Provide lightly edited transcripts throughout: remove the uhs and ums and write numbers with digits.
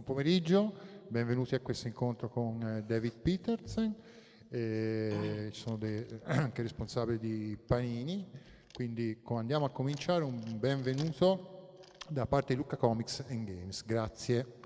Buon pomeriggio, benvenuti a questo incontro con David Petersen, ci sono anche responsabili di Panini, quindi andiamo a cominciare. Un benvenuto da parte di Lucca Comics and Games, grazie.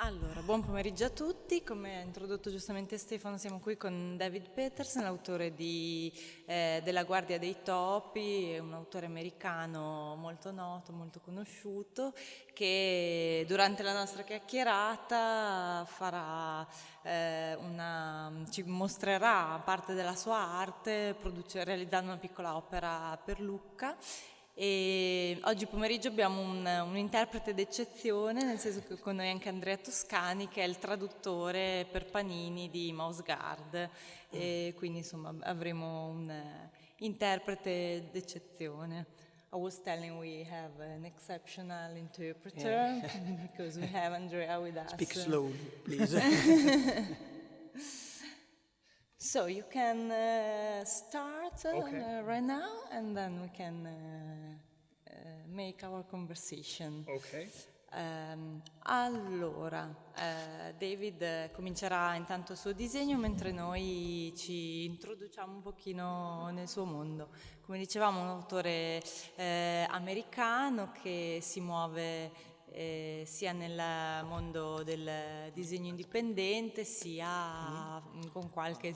Allora, buon pomeriggio a tutti. Come ha introdotto giustamente Stefano, siamo qui con David Petersen, l'autore della Guardia dei Topi, un autore americano molto noto, molto conosciuto, che durante la nostra chiacchierata ci mostrerà parte della sua arte, realizzando una piccola opera per Lucca. E oggi pomeriggio abbiamo un interprete d'eccezione, nel senso che con noi anche Andrea Toscani, che è il traduttore per Panini di Mouse Guard, e quindi insomma avremo un interprete d'eccezione. I was telling we have an exceptional interpreter because we have Andrea with us. Speak slowly, please. So you can start right now, and then we can make our conversation. Ok. Allora, David comincerà intanto il suo disegno mentre noi ci introduciamo un pochino nel suo mondo. Come dicevamo, un autore americano che si muove sia nel mondo del disegno indipendente sia con qualche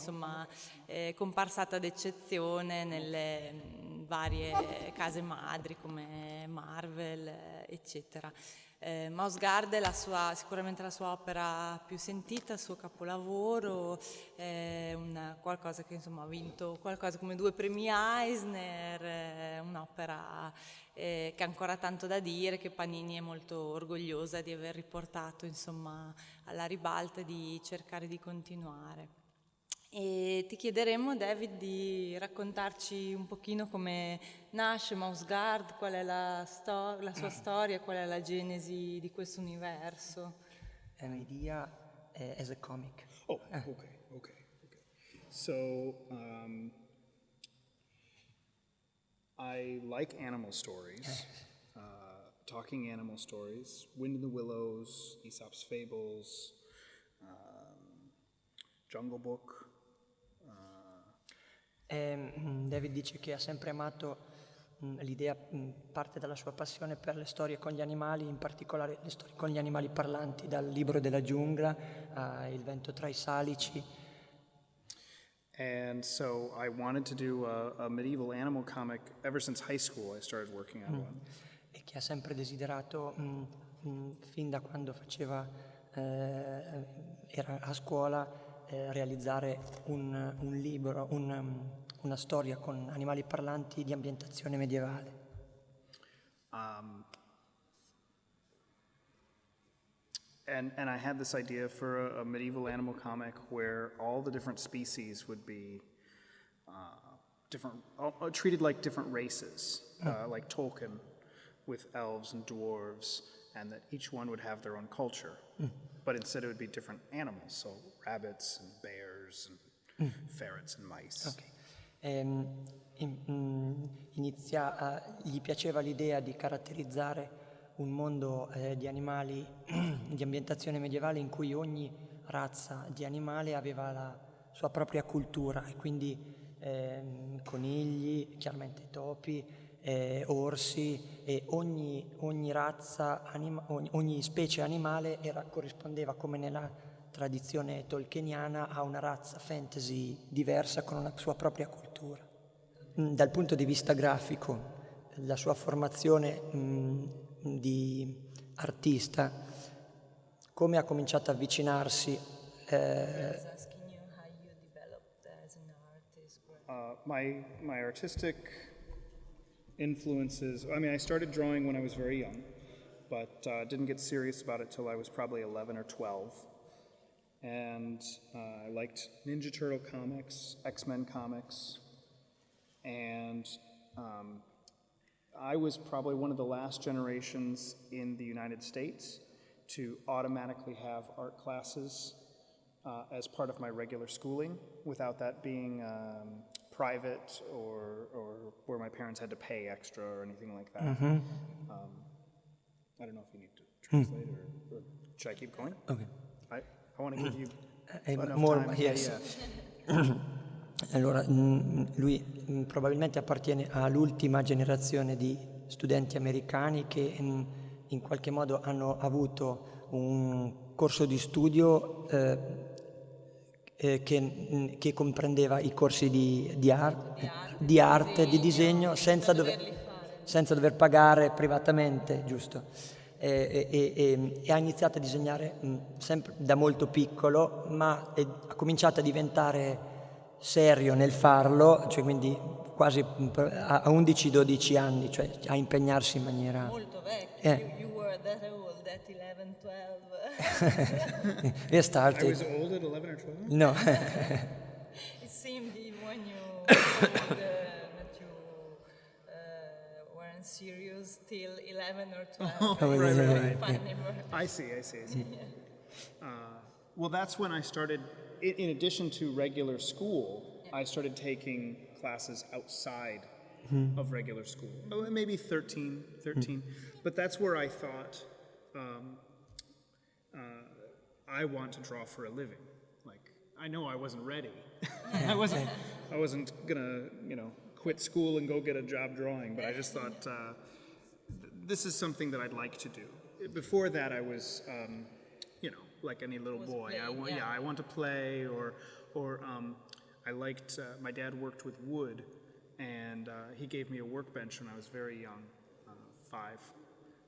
comparsata d'eccezione nelle varie case madri come Marvel, eccetera. Mouse Guard è sicuramente la sua opera più sentita, il suo capolavoro, qualcosa che ha vinto qualcosa come 2 premi Eisner, un'opera che ha ancora tanto da dire, che Panini è molto orgogliosa di aver riportato alla ribalta e di cercare di continuare. E ti chiederemo, David, di raccontarci un pochino come nasce Mouse Guard, qual è la sua storia, qual è la genesi di questo universo. An idea as a comic. Oh, okay. So, I like animal stories, talking animal stories, Wind in the Willows, Aesop's Fables, Jungle Book. David dice che ha sempre amato l'idea, parte dalla sua passione per le storie con gli animali, in particolare le storie con gli animali parlanti, dal Libro della giungla a Il vento tra i salici. And so I wanted to do a medieval animal comic. Ever since high school I started working on one. E che ha sempre desiderato, fin da quando era a scuola, realizzare un libro, una storia con animali parlanti di ambientazione medievale. And I had this idea for a medieval animal comic where all the different species would be treated like different races, like Tolkien with elves and dwarves, and that each one would have their own culture. But instead it would be different animals, so rabbits and bears and ferrets and mice. Okay. Gli piaceva l'idea di caratterizzare un mondo di animali di ambientazione medievale in cui ogni razza di animale aveva la sua propria cultura, e quindi conigli, chiaramente topi, orsi, e ogni razza, ogni specie animale corrispondeva, come nella tradizione tolkieniana, a una razza fantasy diversa con una sua propria cultura. Dal punto di vista grafico, la sua formazione di artista, come ha cominciato a avvicinarsi my artistic influences, I started drawing when I was very young, but didn't get serious about it till I was probably 11 or 12. And I liked Ninja Turtle comics, X-Men comics, and I was probably one of the last generations in the United States to automatically have art classes as part of my regular schooling without that being private or where my parents had to pay extra or anything like that. I don't know if you need to translate or should I keep going? Okay. I want to give you enough More, time. yes. Allora, lui probabilmente appartiene all'ultima generazione di studenti americani che in qualche modo hanno avuto un corso di studio che comprendeva i corsi di arte, di disegno, senza dover pagare privatamente, giusto? E ha iniziato a disegnare sempre da molto piccolo, ma ha cominciato a diventare serio nel farlo, cioè quindi quasi a 11-12 anni, cioè a impegnarsi in maniera... Molto vecchio. You were that old at 11, 12. We I started... was old at 11 or 12? No. It seemed when you told that you weren't serious till 11 or 12. Right. Funny word. I see. Well, that's when I started, in addition to regular school, I started taking classes outside of regular school. Maybe 13. But that's where I thought, I want to draw for a living. Like, I know I wasn't ready. I wasn't gonna, quit school and go get a job drawing, but I just thought, this is something that I'd like to do. Before that, I was, like any little boy. I want to play, or I liked. My dad worked with wood, and he gave me a workbench when I was very young, 5,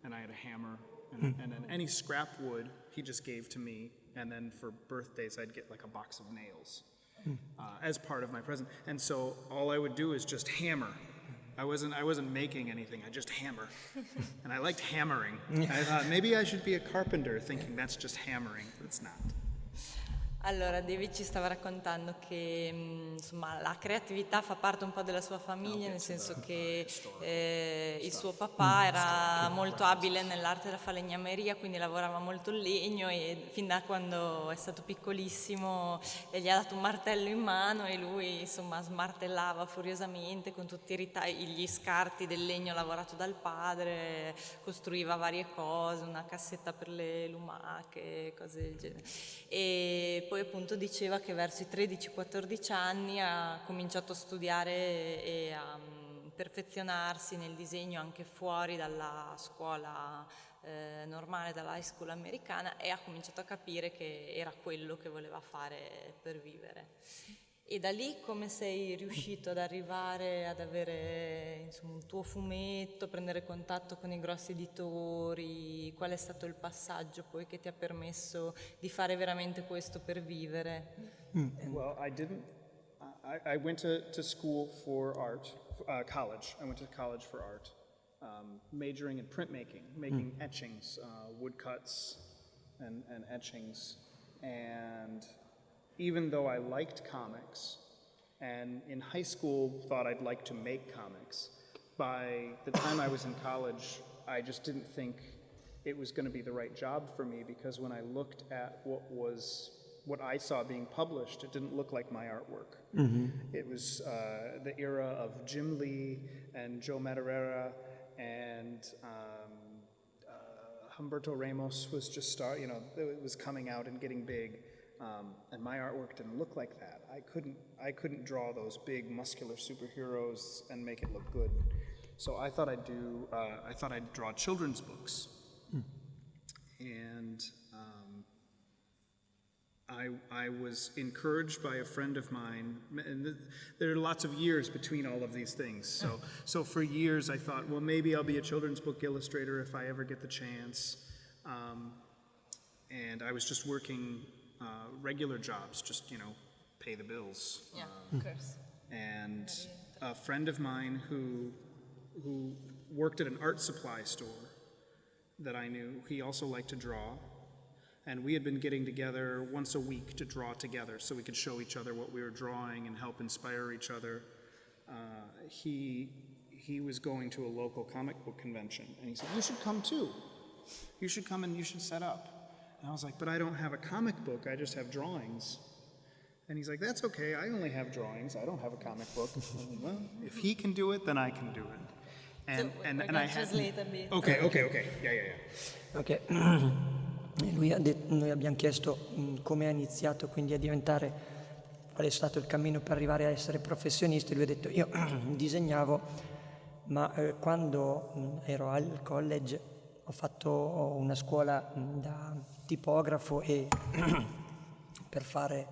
and I had a hammer, and then any scrap wood he just gave to me, and then for birthdays I'd get like a box of nails as part of my present, and so all I would do is just hammer. I wasn't making anything, I just hammer. And I liked hammering. I thought maybe I should be a carpenter, thinking that's just hammering, but it's not. Allora, David ci stava raccontando che insomma, la creatività fa parte un po' della sua famiglia, nel senso che il suo papà era molto abile nell'arte della falegnameria, quindi lavorava molto il legno, e fin da quando è stato piccolissimo gli ha dato un martello in mano e lui insomma smartellava furiosamente con tutti gli scarti del legno lavorato dal padre, costruiva varie cose, una cassetta per le lumache, cose del genere. E poi appunto diceva che verso i 13-14 anni ha cominciato a studiare e a perfezionarsi nel disegno anche fuori dalla scuola normale, dalla high school americana, e ha cominciato a capire che era quello che voleva fare per vivere. E da lì come sei riuscito ad arrivare ad avere insomma, un tuo fumetto, prendere contatto con i grossi editori? Qual è stato il passaggio poi che ti ha permesso di fare veramente questo per vivere? Well, I went to school for art, college. I went to college for art, majoring in printmaking, making etchings, woodcuts and etchings. And even though I liked comics, and in high school thought I'd like to make comics, by the time I was in college, I just didn't think it was going to be the right job for me, because when I looked at what I saw being published, it didn't look like my artwork. It was the era of Jim Lee and Joe Madureira, and Humberto Ramos was just it was coming out and getting big. And my artwork didn't look like that. I couldn't draw those big muscular superheroes and make it look good. So I thought I'd draw children's books. And I was encouraged by a friend of mine, and there are lots of years between all of these things. So for years I thought, well, maybe I'll be a children's book illustrator if I ever get the chance. And I was just working regular jobs, just, pay the bills. Yeah, of course. And a friend of mine who worked at an art supply store that I knew, he also liked to draw. And we had been getting together once a week to draw together so we could show each other what we were drawing and help inspire each other. He was going to a local comic book convention, and he said, you should come too. You should come and you should set up. And I was like, but I don't have a comic book, I just have drawings. And he's like, that's okay, I only have drawings, I don't have a comic book. Like, well, if he can do it, then I can do it. And I had... translate a bit. Okay. Yeah. Ok. Noi abbiamo chiesto come ha iniziato quindi a diventare, qual è stato il cammino per arrivare a essere professionista, e lui ha detto io disegnavo, ma quando ero al college ho fatto una scuola da tipografo e per fare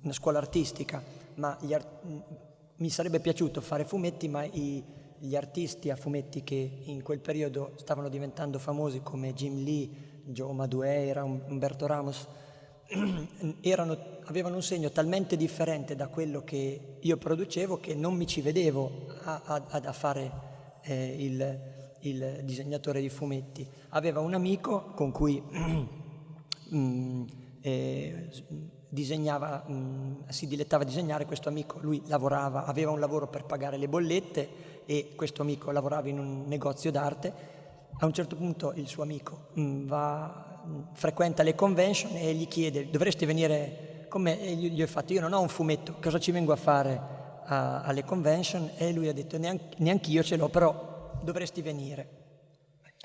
una scuola artistica, ma mi sarebbe piaciuto fare fumetti, ma gli artisti a fumetti che in quel periodo stavano diventando famosi come Jim Lee, Joe Madureira, Umberto Ramos, avevano un segno talmente differente da quello che io producevo che non mi ci vedevo a fare il disegnatore di fumetti. Aveva un amico con cui disegnava, si dilettava a disegnare. Questo amico, lui lavorava, aveva un lavoro per pagare le bollette, e questo amico lavorava in un negozio d'arte. A un certo punto il suo amico frequenta le convention e gli chiede: dovresti venire con me? E gli ho fatto: io non ho un fumetto, cosa ci vengo a fare alle convention? E lui ha detto: neanche io ce l'ho, però dovresti venire.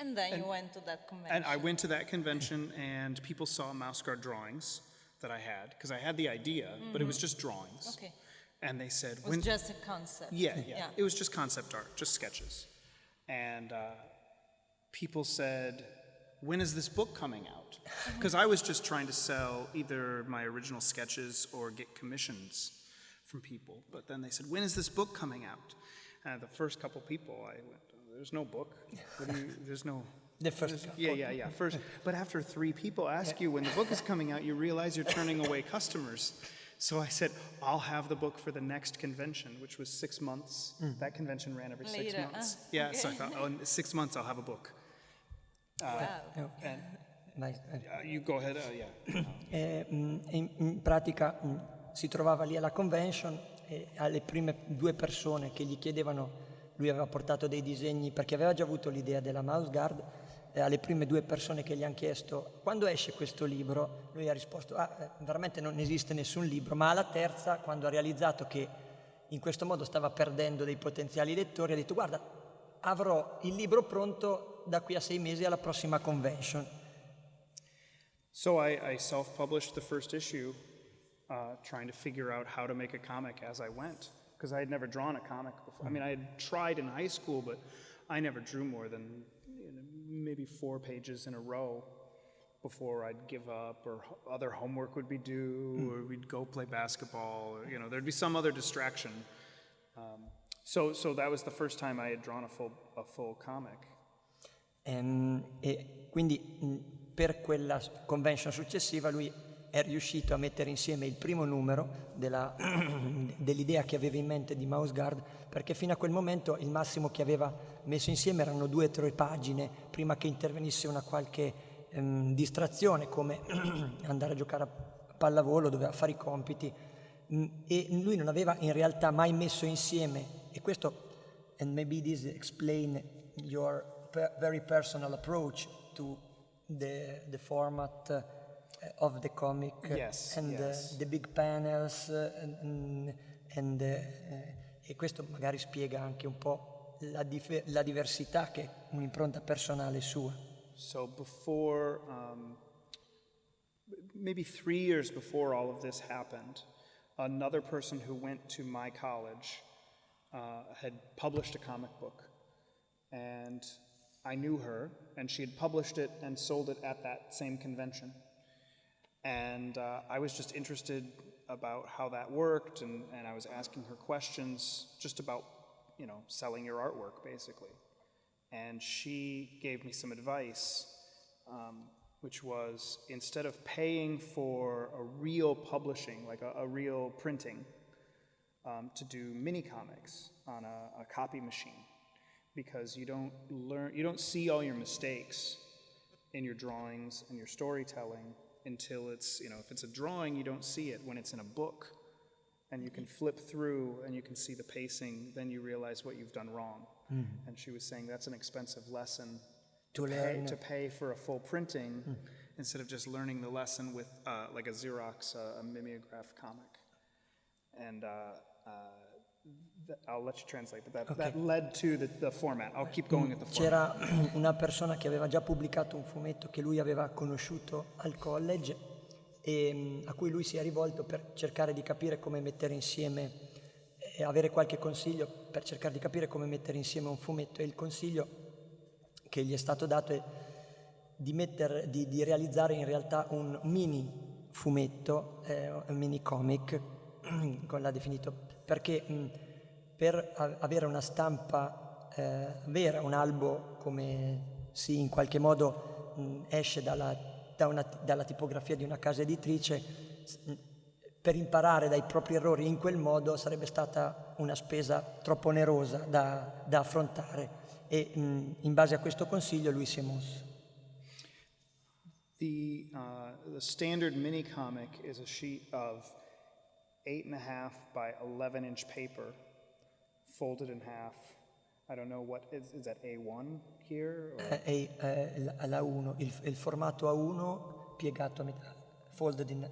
And then you went to that convention. And I went to that convention, and people saw mouse guard drawings that I had, because I had the idea, but it was just drawings. Okay. And they said, It was just a concept. Yeah. It was just concept art, just sketches. And people said, when is this book coming out? Because I was just trying to sell either my original sketches or get commissions from people. But then they said, when is this book coming out? And the first couple people, I went, there's no book. There's no... The first couple. Yeah. First, but after 3 people ask you when the book is coming out, you realize you're turning away customers. So I said, I'll have the book for the next convention, which was 6 months. That convention ran every 6 Later, months. okay. So I thought, in 6 months I'll have a book. Wow. And Nice. you go ahead, In pratica si trovava lì alla convention, e alle prime 2 persone che gli chiedevano, lui aveva portato dei disegni perché aveva già avuto l'idea della mouse guard, alle prime 2 persone che gli hanno chiesto quando esce questo libro, lui ha risposto veramente non esiste nessun libro, ma alla terza, quando ha realizzato che in questo modo stava perdendo dei potenziali lettori, ha detto: guarda, avrò il libro pronto da qui a 6 mesi alla prossima convention. So I self-published the first issue, trying to figure out how to make a comic as I went, because I had never drawn a comic before. I mean, I had tried in high school, but I never drew more than maybe 4 pages in a row before I'd give up, or other homework would be due, or we'd go play basketball, or, there'd be some other distraction. So that was the first time I had drawn a full comic. E quindi per quella convention successiva lui è riuscito a mettere insieme il primo numero dell'idea che aveva in mente di Mouse Guard, perché fino a quel momento il massimo che aveva messo insieme erano 2 o 3 pagine, prima che intervenisse una qualche distrazione, come andare a giocare a pallavolo, doveva fare i compiti, e lui non aveva in realtà mai messo insieme, e questo, and maybe this explain your very personal approach to the format of the comic. Yes, and yes. The big panels, e questo magari spiega anche un po' la diversità che è un'impronta personale sua. So before, maybe 3 years before all of this happened, another person who went to my college had published a comic book, and I knew her, and she had published it and sold it at that same convention. And I was just interested about how that worked, and I was asking her questions just about, selling your artwork, basically. And she gave me some advice, which was, instead of paying for a real publishing, like a real printing, to do mini comics on a copy machine, because you don't see all your mistakes in your drawings and your storytelling until it's, if it's a drawing, you don't see it. When it's in a book and you can flip through and you can see the pacing, then you realize what you've done wrong. And she was saying that's an expensive lesson to learn. to pay for a full printing instead of just learning the lesson with like a Xerox, a mimeograph comic. And I'll let you translate, but that led to the format. I'll keep going with the format. C'era una persona che aveva già pubblicato un fumetto che lui aveva conosciuto al college e a cui lui si è rivolto per cercare di capire come mettere insieme, avere qualche consiglio per cercare di capire come mettere insieme un fumetto, e il consiglio che gli è stato dato è di realizzare in realtà un mini fumetto, un mini comic, come l'ha definito, perché per avere una stampa vera, un albo come si in qualche modo esce dalla tipografia di una casa editrice, per imparare dai propri errori in quel modo sarebbe stata una spesa troppo onerosa da affrontare, e in base a questo consiglio lui si è mosso. The standard mini comic is a sheet of 8.5 by 11-inch paper, folded in half. I don't know what is that A1 here? La 1, il formato A1 piegato a metà, folded in.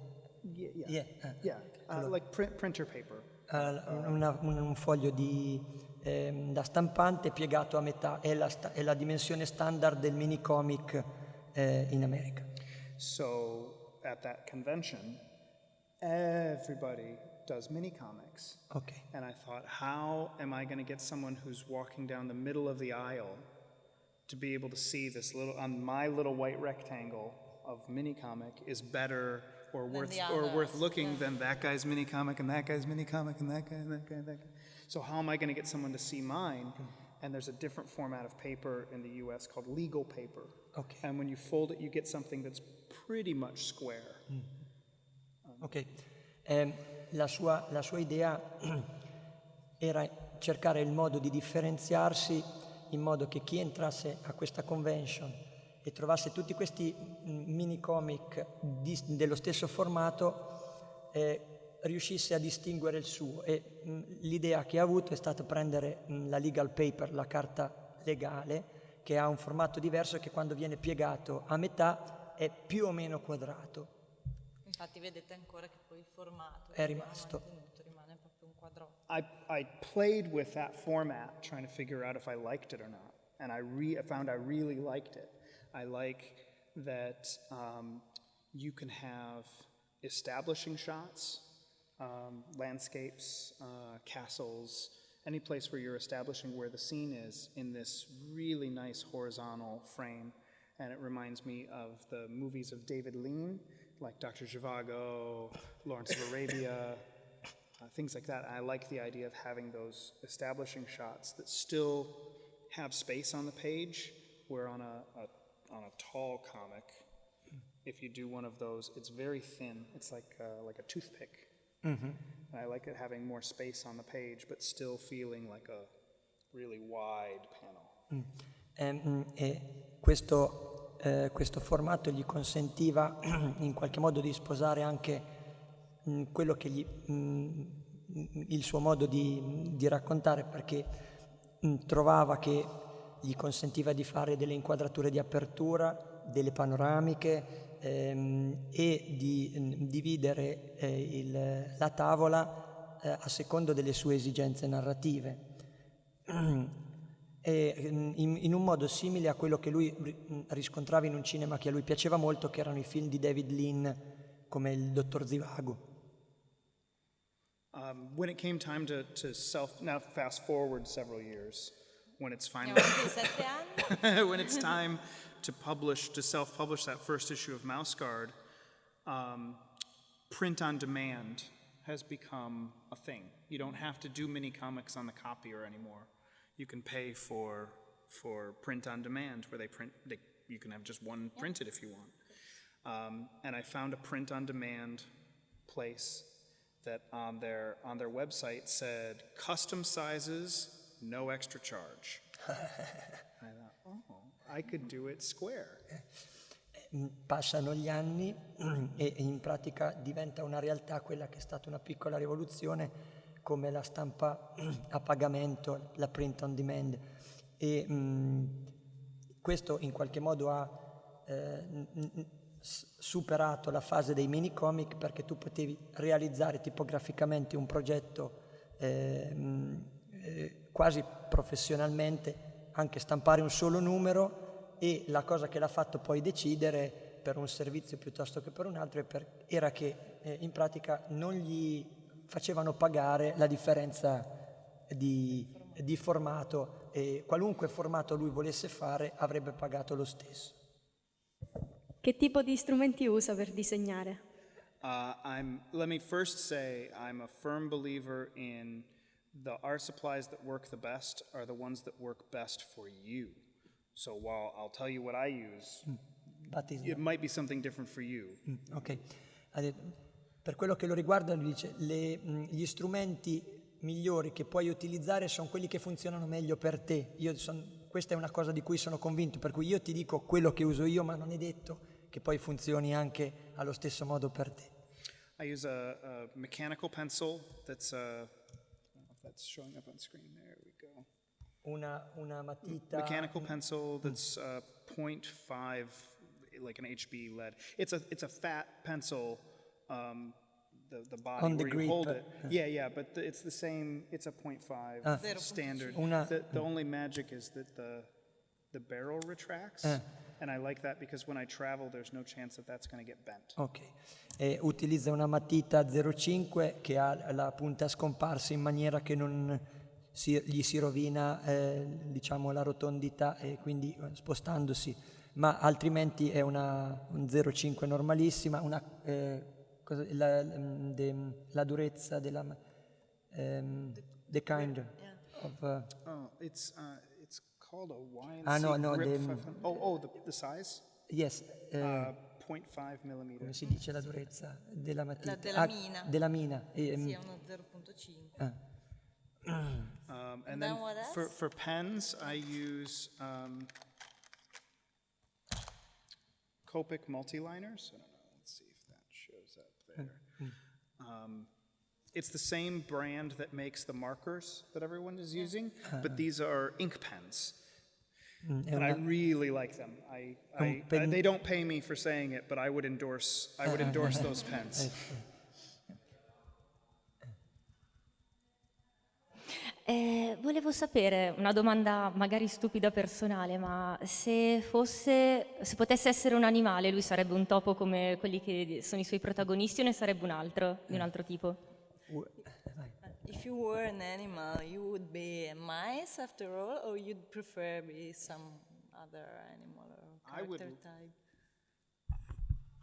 Like printer paper. Un foglio da stampante piegato a metà, è la dimensione standard del mini comic in America. So at that convention, everybody does mini comics. Okay. And I thought, how am I going to get someone who's walking down the middle of the aisle to be able to see this on my little white rectangle of mini comic is better or worth looking than that guy's mini comic and that guy's mini comic and that guy and that guy and that guy. So how am I going to get someone to see mine? And there's a different format of paper in the US called legal paper. Okay. And when you fold it, you get something that's pretty much square. Ok. La sua idea era cercare il modo di differenziarsi in modo che chi entrasse a questa convention e trovasse tutti questi mini comic dello stesso formato riuscisse a distinguere il suo, e l'idea che ha avuto è stata prendere la legal paper, la carta legale, che ha un formato diverso e che quando viene piegato a metà è più o meno quadrato. Infatti vedete ancora che poi il formato È rimasto. rimane proprio un quadrotto. I played with that format trying to figure out if I liked it or not. And I found I really liked it. I like that you can have establishing shots, landscapes, castles, any place where you're establishing where the scene is in this really nice horizontal frame. And it reminds me of the movies of David Lean, like Dr. Zhivago, Lawrence of Arabia, things like that. I like the idea of having those establishing shots that still have space on the page, where on a tall comic, if you do one of those, it's very thin. It's like a toothpick. Mm-hmm. And I like it having more space on the page, but still feeling like a really wide panel. Questo formato gli consentiva in qualche modo di sposare anche quello che il suo modo di raccontare, perché trovava che gli consentiva di fare delle inquadrature di apertura, delle panoramiche e di dividere la tavola a secondo delle sue esigenze narrative. E in un modo simile a quello che lui riscontrava in un cinema che a lui piaceva molto, che erano i film di David Lean, come Il Dottor Zivago. When it came time to now fast forward several years, when it's finally when it's time to self-publish that first issue of Mouse Guard, print on demand has become a thing. You don't have to do mini comics on the copier anymore. You can pay for print on demand, where you can have just one printed if you want. And I found a print on demand place that on their website said custom sizes, no extra charge. I thought, I could do it square. Passano gli anni e in pratica diventa una realtà quella che è stata una piccola rivoluzione, come la stampa a pagamento, la print on demand, e questo in qualche modo ha superato la fase dei mini comic, perché tu potevi realizzare tipograficamente un progetto quasi professionalmente, anche stampare un solo numero, e la cosa che l'ha fatto poi decidere per un servizio piuttosto che per un altro era che in pratica non gli facevano pagare la differenza di formato, e qualunque formato lui volesse fare avrebbe pagato lo stesso. Che tipo di strumenti usa per disegnare? Let me first say I'm a firm believer in the art supplies that work the best are the ones that work best for you. So while I'll tell you what I use, it might be something different for you. Ok. Per quello che lo riguarda, lui dice, gli strumenti migliori che puoi utilizzare sono quelli che funzionano meglio per te. Questa è una cosa di cui sono convinto, per cui io ti dico quello che uso io, ma non è detto che poi funzioni anche allo stesso modo per te. I use a mechanical pencil that's I don't know if that's showing up on screen. There we go. Una matita. Mechanical pencil that's 0.5, like an HB lead. It's a fat pencil. The body On the where you grip. hold it. Yeah, but it's the same. It's a 0.5 standard. The only magic is that the barrel retracts, and I like that because when I travel, there's no chance that that's going to get bent. Ok. Utilizza una matita 0,5 che ha la punta scomparsa in maniera che non gli si rovina diciamo la rotondità, e quindi spostandosi, ma altrimenti è un 0,5 normalissima, la durezza della the kind of It's called a YNC no, grip. The size? Yes, 0.5 millimeter. come si dice la durezza della matita? Della mina. Della mina. Sì, è uno 0.5. And then then what else? for pens, I use Copic multiliners. I don't know. Let's see if that shows up there. It's the same brand that makes the markers that everyone is using, but these are ink pens. And I really like them. They don't pay me for saying it, but I would endorse those pens. Volevo sapere, una domanda magari stupida personale, ma se potesse essere un animale, lui sarebbe un topo come quelli che sono i suoi protagonisti, o ne sarebbe un altro, di un altro tipo? If you were an animal, you would be a mice after all, or you'd prefer be some other animal or character type?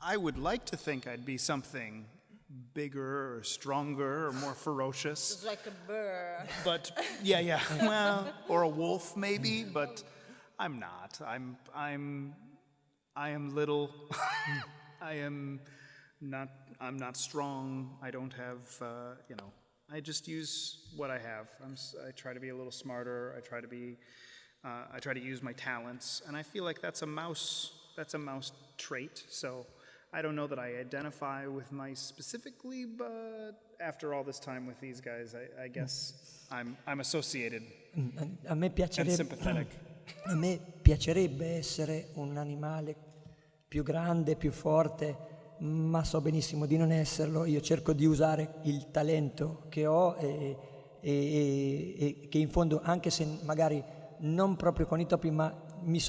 I would like to think I'd be something bigger or stronger or more ferocious. It's like a bird. But yeah. Well, or a wolf maybe, but I'm not. I am little. I'm not strong. I don't have, I just use what I have. I try to be a little smarter. I try to use my talents, and I feel like that's a mouse trait. So I don't know that I identify with mice specifically, but after all this time with these guys, I guess I'm associated and sympathetic. A me piacerebbe essere un animale più grande, più forte, ma so benissimo di non esserlo. Io cerco di usare il talento che ho e che in fondo, anche se magari non proprio con i topi, ma mi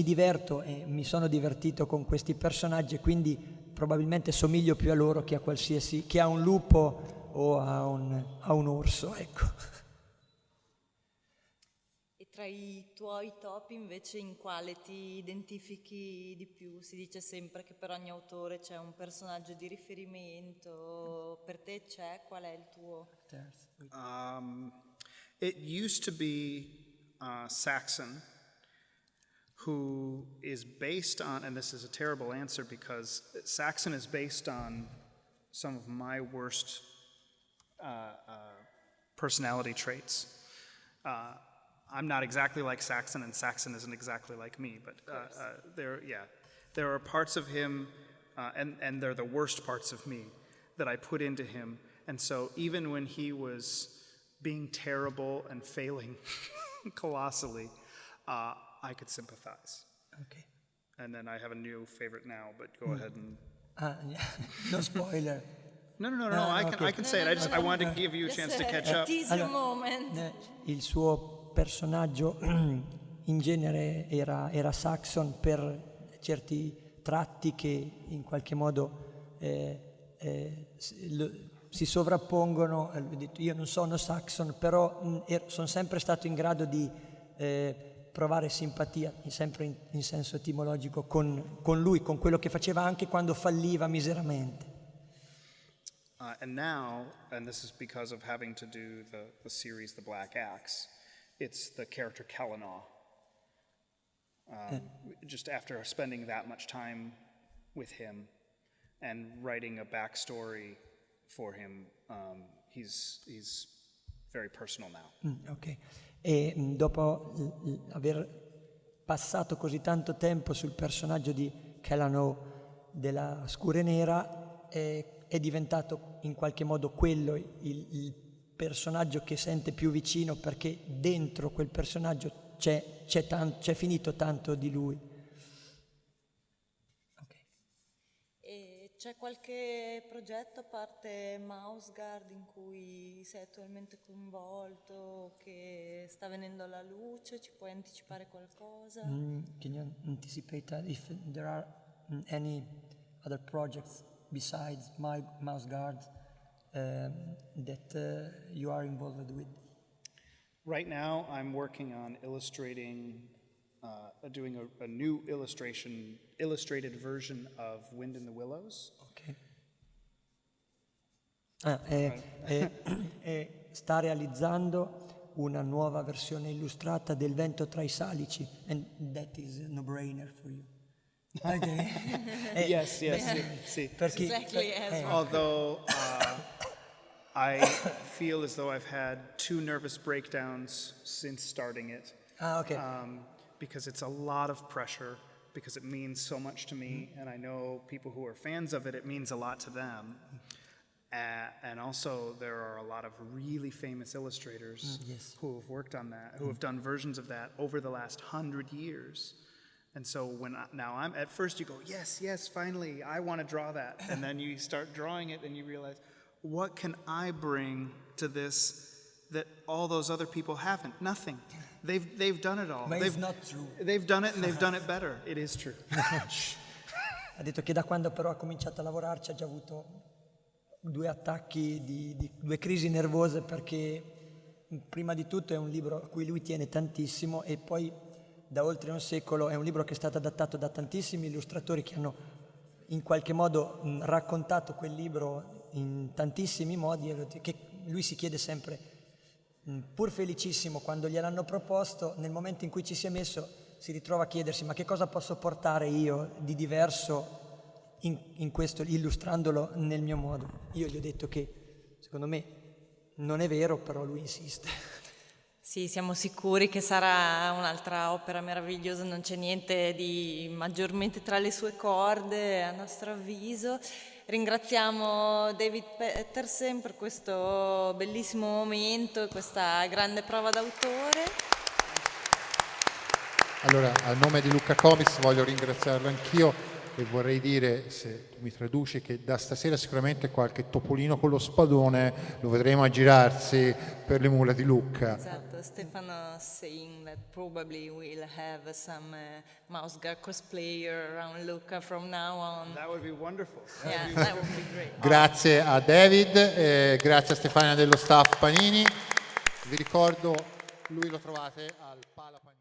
diverto e mi sono divertito con questi personaggi, e quindi probabilmente somiglio più a loro che a un lupo o a un orso, ecco. E tra i tuoi topi invece in quale ti identifichi di più? Si dice sempre che per ogni autore c'è un personaggio di riferimento, per te c'è? Qual è il tuo? It used to be Saxon, who is based on, and this is a terrible answer because Saxon is based on some of my worst personality traits. I'm not exactly like Saxon, and Saxon isn't exactly like me, but there are parts of him, and they're the worst parts of me that I put into him. And so even when he was being terrible and failing colossally, I could sympathize. Okay. And then I have a new favorite now, but go ahead and... Yeah. No spoiler. No, okay. I can say it. I wanted to give you a chance to catch up. Teaser moment. Il suo personaggio in genere era Saxon per certi tratti che in qualche modo si sovrappongono. Lui ha detto, io non sono Saxon, però sono sempre stato in grado di provare simpatia, sempre in senso etimologico, con lui, con quello che faceva anche quando falliva miseramente. And now, and this is because of having to do the series The Black Axe, it's the character Kalinaw. Just after spending that much time with him and writing a backstory for him, he's very personal now. Ok. E dopo aver passato così tanto tempo sul personaggio di Kalinaw della Scure Nera, è diventato in qualche modo quello il personaggio che sente più vicino, perché dentro quel personaggio c'è finito tanto di lui. Okay. E c'è qualche progetto a parte Mouse Guard in cui sei attualmente coinvolto, che sta venendo alla luce? Ci puoi anticipare qualcosa? Can you anticipate if there are any other projects besides Mouse Guard that you are involved with? Right now, I'm working on illustrating, doing a new illustrated version of Wind in the Willows. Okay. Sta realizzando una nuova versione illustrata del Vento tra i Salici, and that is a no-brainer for you. Okay. Yes, sì. Perché, Exactly as well. Although I feel as though I've had 2 nervous breakdowns since starting it. okay. Because it's a lot of pressure, because it means so much to me, and I know people who are fans of it, it means a lot to them. And also there are a lot of really famous illustrators Yes. who have worked on that, who have done versions of that over the last 100 years. And so now I'm at first you go, yes, finally, I want to draw that. And then you start drawing it and you realize, what can I bring to this that all those other people haven't? Nothing. They've done it all. But it's not true. They've done it and they've done it better. It is true. Ha detto che da quando però ha cominciato a lavorarci ha già avuto 2 attacchi di 2 crisi nervose, perché prima di tutto è un libro a cui lui tiene tantissimo, e poi da oltre un secolo è un libro che è stato adattato da tantissimi illustratori che hanno in qualche modo raccontato quel libro in tantissimi modi, che lui si chiede sempre, pur felicissimo quando gliel'hanno proposto, nel momento in cui ci si è messo si ritrova a chiedersi: ma che cosa posso portare io di diverso in questo, illustrandolo nel mio modo? Io gli ho detto che secondo me non è vero, però lui insiste. Sì, siamo sicuri che sarà un'altra opera meravigliosa, non c'è niente di maggiormente tra le sue corde, a nostro avviso. Ringraziamo David Petersen per questo bellissimo momento e questa grande prova d'autore. Allora, a nome di Lucca Comics voglio ringraziarlo anch'io, e vorrei dire, se tu mi traduci, che da stasera sicuramente qualche topolino con lo spadone lo vedremo aggirarsi per le mura di Lucca. Esatto, Stefano saying that probably we'll have some Mouse Guard cosplayer around Lucca from now on. That would be wonderful. Yeah, that would be great. Grazie a David, grazie a Stefania dello staff Panini. Vi ricordo, lui lo trovate al Pala Panini.